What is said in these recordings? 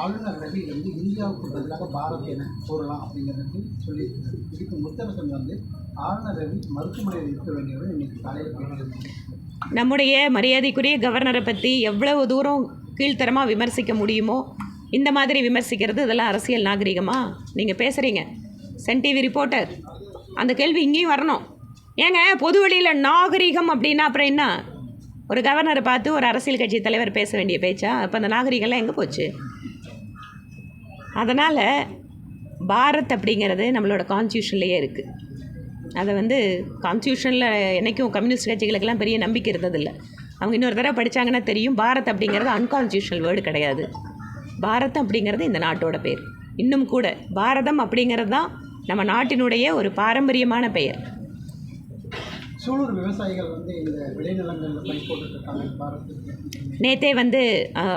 ஆளுநர் ரவி இந்தியாவுக்கு பதிலாக பாரத் என கூறலாம் அப்படிங்கிறது சொல்லியிருக்காரு. இதுக்கு முத்தரசன் ஆளுநர் ரவி மருத்துவமனையில் இருக்க வேண்டியவர் இன்னைக்கு காலையில் போயிட்டு நம்முடைய மரியாதைக்குரிய கவர்னரை பற்றி எவ்வளவு தூரம் கீழ்த்தரமாக விமர்சிக்க முடியுமோ இந்த மாதிரி விமர்சிக்கிறது இதெல்லாம் அரசியல் நாகரிகமா? நீங்கள் பேசுகிறீங்க சன் டிவி ரிப்போர்ட்டர், அந்த கேள்வி இங்கேயும் வரணும். ஏங்க பொது வழியில் நாகரிகம் அப்படின்னா அப்புறம் என்ன? ஒரு கவர்னரை பார்த்து ஒரு அரசியல் கட்சி தலைவர் பேச வேண்டிய பேச்சா? அப்போ அந்த நாகரிகம்லாம் எங்கே போச்சு? அதனால் பாரத் அப்படிங்கிறது நம்மளோட கான்ஸ்டியூஷன்லேயே இருக்குது. அதை கான்ஸ்டியூஷனில் என்றைக்கும் கம்யூனிஸ்ட் கட்சிகளுக்கெல்லாம் பெரிய நம்பிக்கை இருந்ததில்லை. அவங்க இன்னொரு தடவை படித்தாங்கன்னா தெரியும், பாரத் அப்படிங்கிறது அன்கான்ஸ்டியூஷனல் வேர்டு கிடையாது. பாரத் அப்படிங்கிறது இந்த நாட்டோட பேர். இன்னும் கூட பாரதம் அப்படிங்கிறது தான் நம்ம நாட்டினுடைய ஒரு பாரம்பரியமான பெயர். சூலூர் விவசாயிகள் இந்த விளைநிலங்களில் பணி போட்டுருக்காங்க. நேற்றே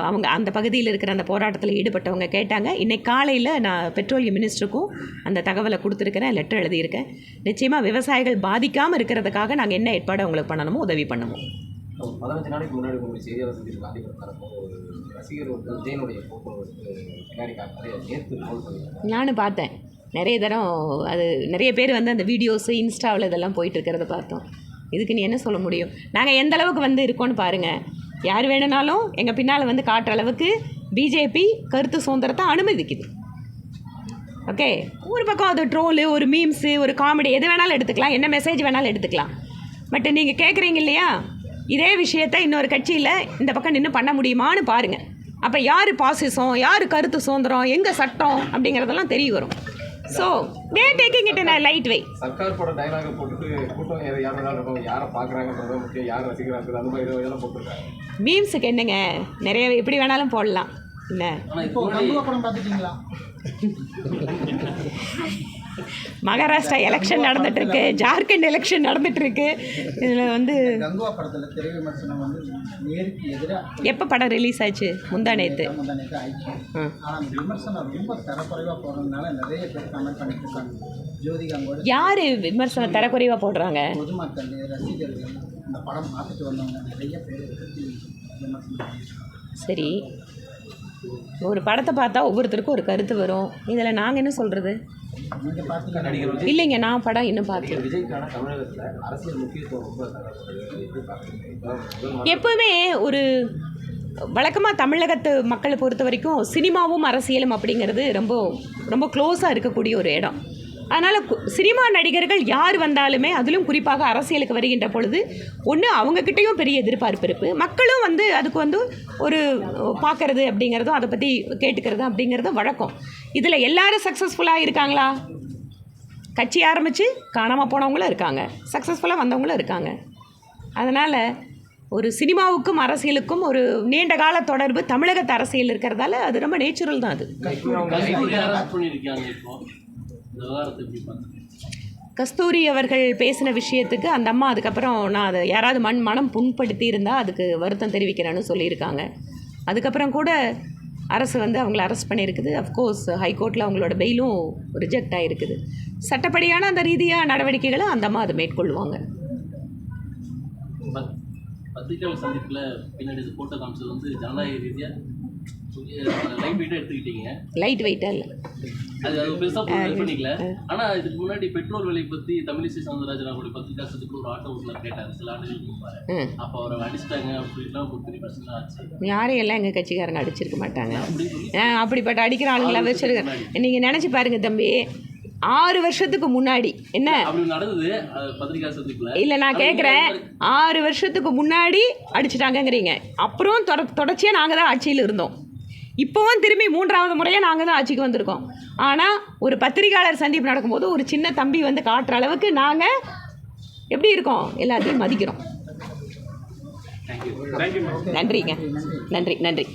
அவங்க அந்த பகுதியில் இருக்கிற அந்த போராட்டத்தில் ஈடுபட்டவங்க கேட்டாங்க. இன்றைக்கு காலையில் நான் பெட்ரோலியம் மினிஸ்டருக்கும் அந்த தகவலை கொடுத்துருக்கிறேன், லெட்டர் எழுதியிருக்கேன். நிச்சயமாக விவசாயிகள் பாதிக்காமல் இருக்கிறதுக்காக நாங்கள் என்ன ஏற்பாடு அவங்களுக்கு பண்ணணுமோ உதவி பண்ணுவோம். 15 நாளைக்கு முன்னாடி உங்களுடைய செய்தியாளர் சந்திப்பு காந்திபுரத்தரப்போ ஒரு ரசிகர் விஜயனுடைய ஃபோட்டோ பின்னாடி காட்டுறது நானும் பார்த்தேன். நிறைய தரம் அது நிறைய பேர் அந்த வீடியோஸு இன்ஸ்டாவில் இதெல்லாம் போயிட்டுருக்கிறத பார்த்தோம். இதுக்கு நீ என்ன சொல்ல முடியும்? நாங்கள் எந்த அளவுக்கு இருக்கோன்னு பாருங்கள். யார் வேணுனாலும் எங்கள் பின்னால் காட்டுற அளவுக்கு பிஜேபி கருத்து சுதந்திரத்தை அனுமதிக்குது. ஓகே, ஒரு பக்கம் அது ட்ரோலு, ஒரு மீம்ஸு, ஒரு காமெடி, எது வேணாலும் எடுத்துக்கலாம், என்ன மெசேஜ் வேணாலும் எடுத்துக்கலாம். பட் நீங்கள் கேட்குறீங்க இல்லையா, இதே விஷயத்தை இன்னொரு கட்சியில் இந்த பக்கம் நின்று பண்ண முடியுமான்னு பாருங்கள். அப்போ யார் பாசிசம், யார் கருத்து சுதந்திரம், எங்கே சட்டம் அப்படிங்கிறதெல்லாம் தெரிய வரும். So they taking it in a light way. Sarkar போட டைலாக போட்டுட்டு கூட்டம் யாரை பார்க்குறாங்கன்றத முக்கியம், யார் ரசிக்கிறாங்க அந்த மாதிரி இதெல்லாம் போட்டுருக்காங்க. மீம்ஸுக்கு என்னங்க, நிறைய எப்படி வேணாலும் போடலாம். இல்லை இப்போ படம் பார்த்துட்டீங்களா? மகாராஷ்டிரா எலெக்ஷன் நடந்துட்டுருக்கு, ஜார்க்கண்ட் எலெக்ஷன் நடந்துட்டுருக்கு. இதில் கங்குவா படத்தில் திரை விமர்சனம் நேருக்கு எதிராக எப்போ படம் ரிலீஸ் ஆச்சு? முந்தா நேற்று ஆயிடுச்சு. ஆனால் அந்த விமர்சனம் ரொம்ப தரக்குறைவாக போடுறதுனால நிறைய பேர் கமெண்ட் பண்ணிட்டு இருக்காங்க. ஜோதிகாங்கோட யார் விமர்சனம் தரக்குறைவாக போடுறாங்க? பொதுமக்கள், ரசிகர்கள், இந்த படம் பார்த்துட்டு வந்தவங்க நிறைய பேர் விமர்சனம். சரி, ஒரு படத்தை பார்த்தா ஒவ்வொருத்தருக்கும் ஒரு கருத்து வரும். இதில் நாங்கள் என்ன சொல்கிறது? இல்லைங்க, நான் படம் இன்னும் பார்க்கல. எப்போவுமே ஒரு வழக்கமாக தமிழகத்து மக்களை பொறுத்த வரைக்கும் சினிமாவும் அரசியலும் அப்படிங்கிறது ரொம்ப ரொம்ப க்ளோஸாக இருக்கக்கூடிய ஒரு இடம். அதனால் சினிமா நடிகர்கள் யார் வந்தாலுமே, அதிலும் குறிப்பாக அரசியலுக்கு வருகின்ற பொழுது ஒன்று அவங்கக்கிட்டேயும் பெரிய எதிர்பார்ப்பு இருக்குது. மக்களும் அதுக்கு ஒரு பார்க்கறது அப்படிங்கிறதும் அதை பற்றி கேட்டுக்கிறது அப்படிங்கிறதும் வழக்கம். இதில் எல்லாரும் சக்ஸஸ்ஃபுல்லாக இருக்காங்களா? கட்சி ஆரம்பித்து காணாமல் போனவங்களும் இருக்காங்க, சக்ஸஸ்ஃபுல்லாக வந்தவங்களும் இருக்காங்க. அதனால் ஒரு சினிமாவுக்கும் அரசியலுக்கும் ஒரு நீண்ட கால தொடர்பு தமிழகத்து அரசியல் இருக்கிறதால அது ரொம்ப நேச்சுரல் தான். அது கஸ்தூரி அவர்கள் பேசின விஷயத்துக்கு அந்த அம்மா அதுக்கப்புறம் நான் அதை யாராவது மனம் புண்படுத்தி இருந்தால் அதுக்கு வருத்தம் தெரிவிக்கிறேன்னு சொல்லியிருக்காங்க. அதுக்கப்புறம் கூட அரசு அவங்கள அரெஸ்ட் பண்ணியிருக்குது. அஃப்கோர்ஸ் ஹைகோர்ட்டில் அவங்களோட பெயிலும் ரிஜெக்ட் ஆகிருக்குது. சட்டப்படியான அந்த ரீதியாக நடவடிக்கைகளை அந்த அம்மா அதை மேற்கொள்வாங்க. பத்திரிகையாளர் சந்திப்பில் பின்னாடி ஃபோட்டோ காமிச்சது ஜனநாயக ரீதியாக லைட் வெயிட்டாக எடுத்துக்கிட்டீங்க. லைட் வெயிட்டாக இல்லை, அது பெருசாக பண்ணிக்கல. ஆனால் இதுக்கு முன்னாடி பெட்ரோல் விலை பற்றி தமிழிசை சவுந்தரராஜன் அவருடைய பத்திரிகை சந்திப்பில் ஒரு ஆட்டோ ஓட்டுநர் கேட்டார், சில ஆண்டுகளுக்கு முன்பாரு. அப்போ அவரை அடிச்சிட்டாங்க அப்படின்லாம் ஒரு பெரிய பிரச்சனை ஆச்சு. யாரையும் எல்லாம் எங்கள் கட்சிக்காரங்க அடிச்சிருக்க மாட்டாங்க. அப்படிப்பட்ட அடிக்கிற ஆளுங்களா வச்சிருக்க. நீங்கள் நினச்சி பாருங்க தம்பி, 6 வருஷத்துக்கு முன்னாடி என்ன நடந்தது பத்திரிகை சந்திப்பில்? இல்லை, நான் கேட்குறேன், 6 வருஷத்துக்கு முன்னாடி அடிச்சிட்டாங்கங்கிறீங்க. அப்புறம் தொடர்ச்சியாக நாங்கள் தான் ஆட்சியில் இருந்தோம். இப்போவும் திரும்பி 3வது முறையாக நாங்கள் தான் ஆட்சிக்கு வந்திருக்கோம். ஆனால் ஒரு பத்திரிகையாளர் சந்திப்பு நடக்கும்போது ஒரு சின்ன தம்பி காட்டுற அளவுக்கு நாங்கள் எப்படி இருக்கோம்? எல்லாத்தையும் மதிக்கிறோம். நன்றிங்க, நன்றி.